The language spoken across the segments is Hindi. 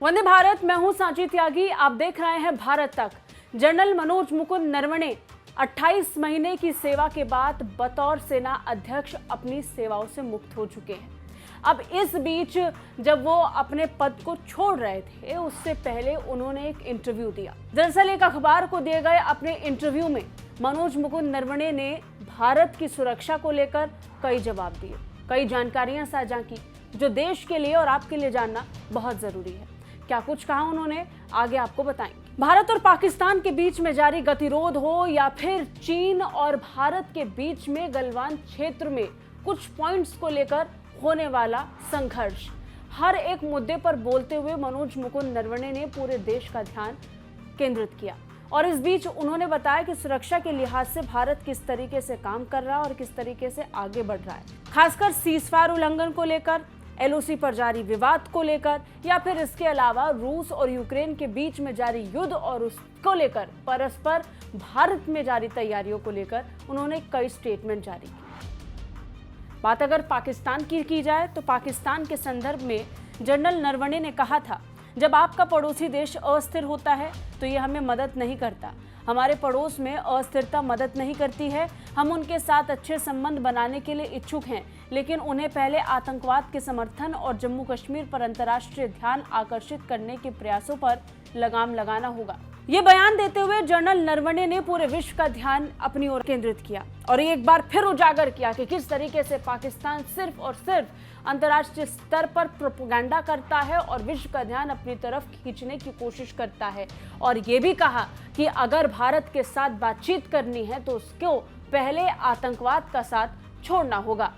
वंदे भारत, मैं हूं सांची त्यागी। आप देख रहे हैं भारत तक। जनरल मनोज मुकुंद नरवणे 28 महीने की सेवा के बाद बतौर सेना अध्यक्ष अपनी सेवाओं से मुक्त हो चुके हैं। अब इस बीच जब वो अपने पद को छोड़ रहे थे, उससे पहले उन्होंने एक इंटरव्यू दिया। दरअसल एक अखबार को दिए गए अपने इंटरव्यू में मनोज मुकुंद नरवणे ने भारत की सुरक्षा को लेकर कई जवाब दिए, कई जानकारियां साझा की जो देश के लिए और आपके लिए जानना बहुत जरूरी है। क्या कुछ कहा उन्होंने, आगे आपको बताएंगे। भारत और पाकिस्तान के बीच में जारी गतिरोध हो या फिर चीन और भारत के बीच में गलवान क्षेत्र में कुछ पॉइंट्स को लेकर होने वाला संघर्ष, हर एक मुद्दे पर बोलते हुए मनोज मुकुंद नरवणे ने पूरे देश का ध्यान केंद्रित किया। और इस बीच उन्होंने बताया कि सुरक्षा के लिहाज से भारत किस तरीके से काम कर रहा है और किस तरीके से आगे बढ़ रहा है, खासकर सीजफायर उल्लंघन को लेकर, एलओसी पर जारी विवाद को लेकर, या फिर इसके अलावा रूस और यूक्रेन के बीच में जारी युद्ध और उसको लेकर परस्पर भारत में जारी तैयारियों को लेकर उन्होंने कई स्टेटमेंट जारी किए। बात अगर पाकिस्तान की जाए तो पाकिस्तान के संदर्भ में जनरल नरवणे ने कहा था, जब आपका पड़ोसी देश अस्थिर होता है तो ये हमें मदद नहीं करता। हमारे पड़ोस में अस्थिरता मदद नहीं करती है। हम उनके साथ अच्छे संबंध बनाने के लिए इच्छुक हैं, लेकिन उन्हें पहले आतंकवाद के समर्थन और जम्मू कश्मीर पर अंतर्राष्ट्रीय ध्यान आकर्षित करने के प्रयासों पर लगाम लगाना होगा। ये बयान देते हुए जनरल नरवणे ने पूरे विश्व का ध्यान अपनी ओर केंद्रित किया और एक बार फिर उजागर किया कि किस तरीके से पाकिस्तान सिर्फ और सिर्फ अंतर्राष्ट्रीय स्तर पर प्रोपेगेंडा करता है और विश्व का ध्यान अपनी तरफ खींचने की कोशिश करता है। और ये भी कहा कि अगर भारत के साथ बातचीत करनी है तो उसको पहले आतंकवाद का साथ छोड़ना होगा।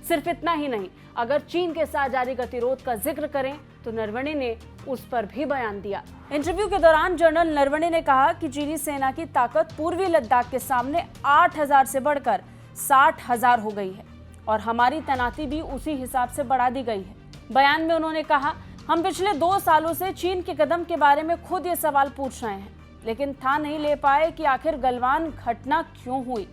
सिर्फ इतना ही नहीं, अगर चीन के साथ जारी गतिरोध का जिक्र करें तो नरवणे ने उस पर भी बयान दिया। इंटरव्यू के दौरान जनरल नरवणे ने कहा कि चीनी सेना की ताकत पूर्वी लद्दाख के सामने 8,000 से बढ़कर 60,000 हो गई है और हमारी तैनाती भी उसी हिसाब से बढ़ा दी गई है। बयान में उन्होंने कहा, हम पिछले 2 सालों से चीन के कदम के बारे में खुद ये सवाल पूछ रहे हैं, लेकिन था नहीं ले पाए कि आखिर गलवान घटना क्यों हुई।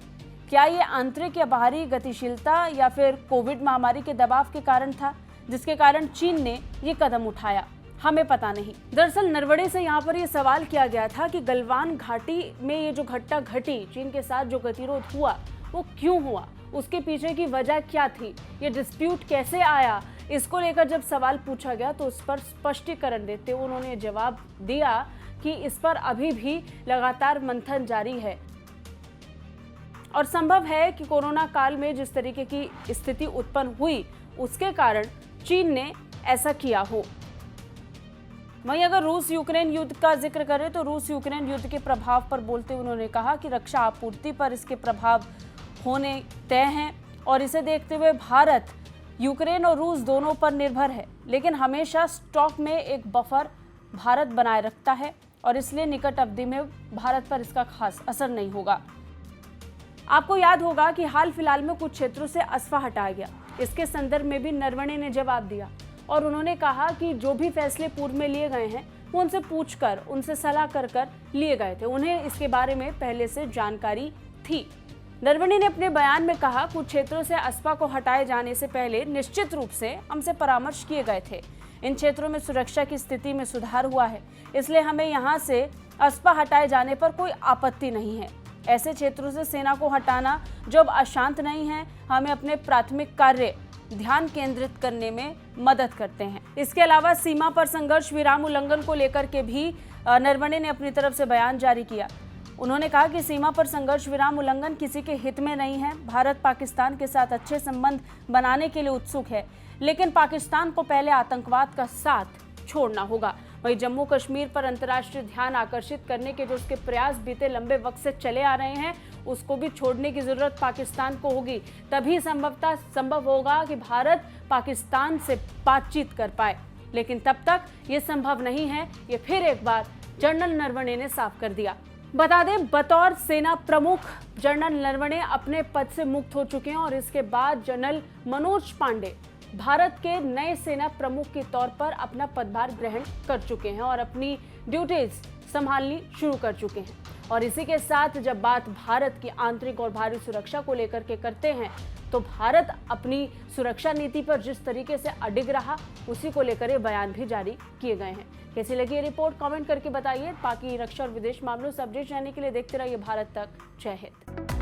क्या ये आंतरिक या बाहरी गतिशीलता या फिर कोविड महामारी के दबाव के कारण था जिसके कारण चीन ने ये कदम उठाया, हमें पता नहीं। दरअसल नरवणे से यहाँ पर ये सवाल किया गया था कि गलवान घाटी में ये जो घटना घटी, चीन के साथ जो गतिरोध हुआ, वो क्यों हुआ, उसके पीछे की वजह क्या थी, ये डिस्प्यूट कैसे आया। इसको लेकर जब सवाल पूछा गया तो उस पर स्पष्टीकरण देते हुए उन्होंने जवाब दिया कि इस पर अभी भी लगातार मंथन जारी है और संभव है कि कोरोना काल में जिस तरीके की स्थिति उत्पन्न हुई उसके कारण चीन ने ऐसा किया हो। वहीं अगर रूस यूक्रेन युद्ध का जिक्र करें तो रूस यूक्रेन युद्ध के प्रभाव पर बोलते हुए उन्होंने कहा कि रक्षा आपूर्ति पर इसके प्रभाव होने तय हैं और इसे देखते हुए भारत यूक्रेन और रूस दोनों पर निर्भर है, लेकिन हमेशा स्टॉक में एक बफर भारत बनाए रखता है और इसलिए निकट अवधि में भारत पर इसका खास असर नहीं होगा। आपको याद होगा कि हाल फिलहाल में कुछ क्षेत्रों से अस्फा हटाया गया। इसके संदर्भ में भी नरवणे ने जवाब दिया और उन्होंने कहा कि जो भी फैसले पूर्व में लिए गए हैं वो उनसे पूछकर, उनसे सलाह कर लिए गए थे, उन्हें इसके बारे में पहले से जानकारी थी। नरवणे ने अपने बयान में कहा, कुछ क्षेत्रों से अस्फा को हटाए जाने से पहले निश्चित रूप से हमसे परामर्श किए गए थे। इन क्षेत्रों में सुरक्षा की स्थिति में सुधार हुआ है, इसलिए हमें यहाँ से अस्फा हटाए जाने पर कोई आपत्ति नहीं है। ऐसे क्षेत्रों से सेना को हटाना जो अब अशांत नहीं है, हमें अपने प्राथमिक कार्य ध्यान केंद्रित करने में मदद करते हैं। इसके अलावा सीमा पर संघर्ष विराम उल्लंघन को लेकर के भी नरवणे ने अपनी तरफ से बयान जारी किया। उन्होंने कहा कि सीमा पर संघर्ष विराम उल्लंघन किसी के हित में नहीं है। भारत पाकिस्तान के साथ अच्छे संबंध बनाने के लिए उत्सुक है, लेकिन पाकिस्तान को पहले आतंकवाद का साथ छोड़ना होगा। वहीं जम्मू कश्मीर पर अंतर्राष्ट्रीय ध्यान आकर्षित करने के जो उसके प्रयास बीते लंबे वक्त से चले आ रहे हैं, उसको भी छोड़ने की जरूरत पाकिस्तान को होगी। तभी संभव होगा कि भारत पाकिस्तान से बातचीत कर पाए, लेकिन तब तक ये संभव नहीं है। ये फिर एक बार जनरल नरवणे ने साफ कर दिया। बता दें, बतौर सेना प्रमुख जनरल नरवणे अपने पद से मुक्त हो चुके हैं और इसके बाद जनरल मनोज पांडे भारत के नए सेना प्रमुख के तौर पर अपना पदभार ग्रहण कर चुके हैं और अपनी ड्यूटीज संभालनी शुरू कर चुके हैं। और इसी के साथ जब बात भारत की आंतरिक और बाहरी सुरक्षा को लेकर के करते हैं तो भारत अपनी सुरक्षा नीति पर जिस तरीके से अडिग रहा, उसी को लेकर ये बयान भी जारी किए गए हैं। कैसी लगी ये रिपोर्ट कमेंट करके बताइए। बाकी रक्षा और विदेश मामलों से अपडेट जानने के लिए देखते रहिए भारत तक। जय हिंद।